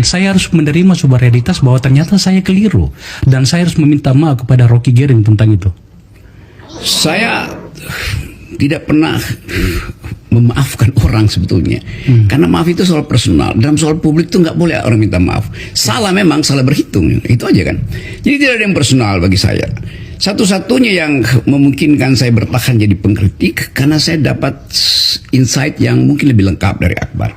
Saya harus menerima sebuah realitas bahwa ternyata saya keliru. Dan saya harus meminta maaf kepada Rocky Gerung tentang itu. Saya tidak pernah memaafkan orang sebetulnya. Karena maaf itu soal personal. Dalam soal publik itu nggak boleh orang minta maaf. Salah memang, salah berhitung. Itu aja kan. Jadi tidak ada yang personal bagi saya. Satu-satunya yang memungkinkan saya bertahan jadi pengkritik karena saya dapat insight yang mungkin lebih lengkap dari Akbar.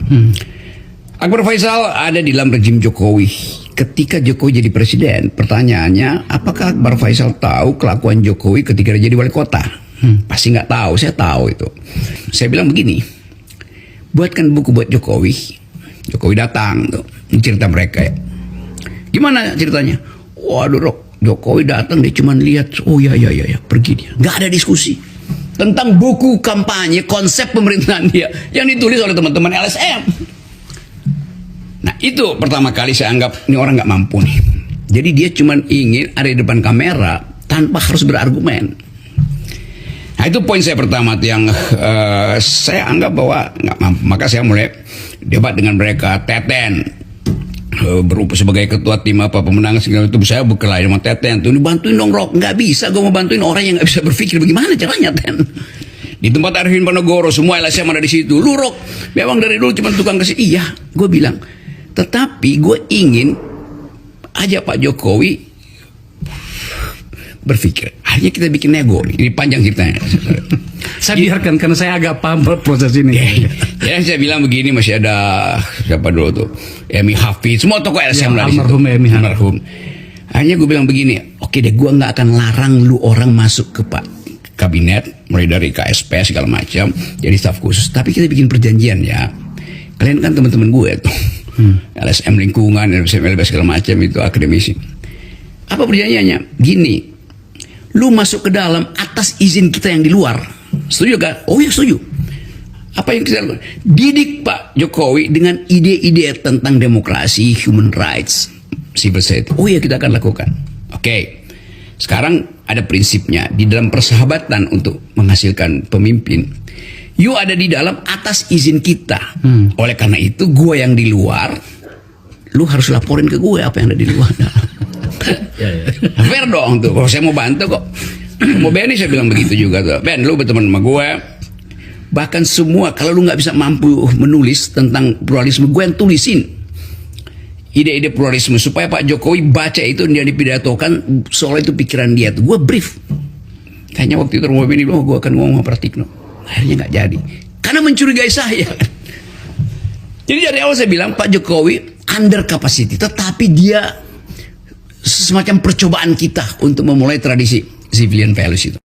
Akbar Faisal ada di dalam rejim Jokowi. Ketika Jokowi jadi presiden, pertanyaannya, apakah Akbar Faisal tahu kelakuan Jokowi ketika dia jadi wali kota? Pasti nggak tahu, saya tahu itu. Saya bilang begini, buatkan buku buat Jokowi. Jokowi datang tuh, cerita mereka ya. Gimana ceritanya? Waduh, Rok, Jokowi datang dia cuma lihat, oh ya pergi dia. Nggak ada diskusi tentang buku kampanye konsep pemerintahan dia yang ditulis oleh teman-teman LSM. Nah itu pertama kali saya anggap ini orang nggak mampu nih. Jadi dia cuma ingin ada di depan kamera tanpa harus berargumen. Nah itu poin saya pertama yang saya anggap bahwa nggak mampu. Maka saya mulai debat dengan mereka. Teten berupa sebagai ketua tim pemenangan segala itu, saya berkelahi sama Teten tuh, bantuin dong Rok. Nggak bisa gue mau bantuin orang yang nggak bisa berpikir. Bagaimana caranya Ten? Di tempat Arifin Panogoro semua LSM ada di situ. Lu Rok memang dari dulu cuma tukang kasih. Iya gue bilang, tetapi gue ingin aja Pak Jokowi berpikir. Akhirnya kita bikin nego. Ini panjang ceritanya. Saya biarkan karena saya agak paham proses ini. Ya saya bilang begini, masih ada siapa dulu tuh, Emi Hafiz, semua tokoh LSM ya, dari situ. Almarhum. Akhirnya gue bilang begini, oke deh, gue nggak akan larang lu orang masuk ke Pak kabinet, mulai dari KSP segala macam, jadi staf khusus. Tapi kita bikin perjanjian ya. Kalian kan teman-teman gue tuh, LSM lingkungan, LSM segala macam itu akademisi. Apa perjanjiannya? Gini, lu masuk ke dalam atas izin kita yang di luar. Setuju kan? Oh ya setuju. Apa yang kita lakukan? Didik Pak Jokowi dengan ide-ide tentang demokrasi, human rights, civil society. Oh ya kita akan lakukan. Oke. Sekarang ada prinsipnya di dalam persahabatan untuk menghasilkan pemimpin. You ada di dalam atas izin kita. Oleh karena itu gue yang di luar, lu harus laporin ke gue apa yang ada di luar. Fair dong tuh. Kalau saya mau bantu kok. Mau Benny saya bilang begitu juga tuh. Ben, lu berteman sama gue. Bahkan semua, kalau lu nggak bisa mampu menulis tentang pluralisme, gue yang tulisin ide-ide pluralisme supaya Pak Jokowi baca itu dia dipidatokan soal itu pikiran dia tuh. Gue brief. Kayaknya waktu itu Romo Benny bilang, gue akan ngomong sama Pratikno. Akhirnya nggak jadi. Karena mencurigai saya. Jadi dari awal saya bilang Pak Jokowi under capacity, tetapi dia semacam percobaan kita untuk memulai tradisi civilian values itu.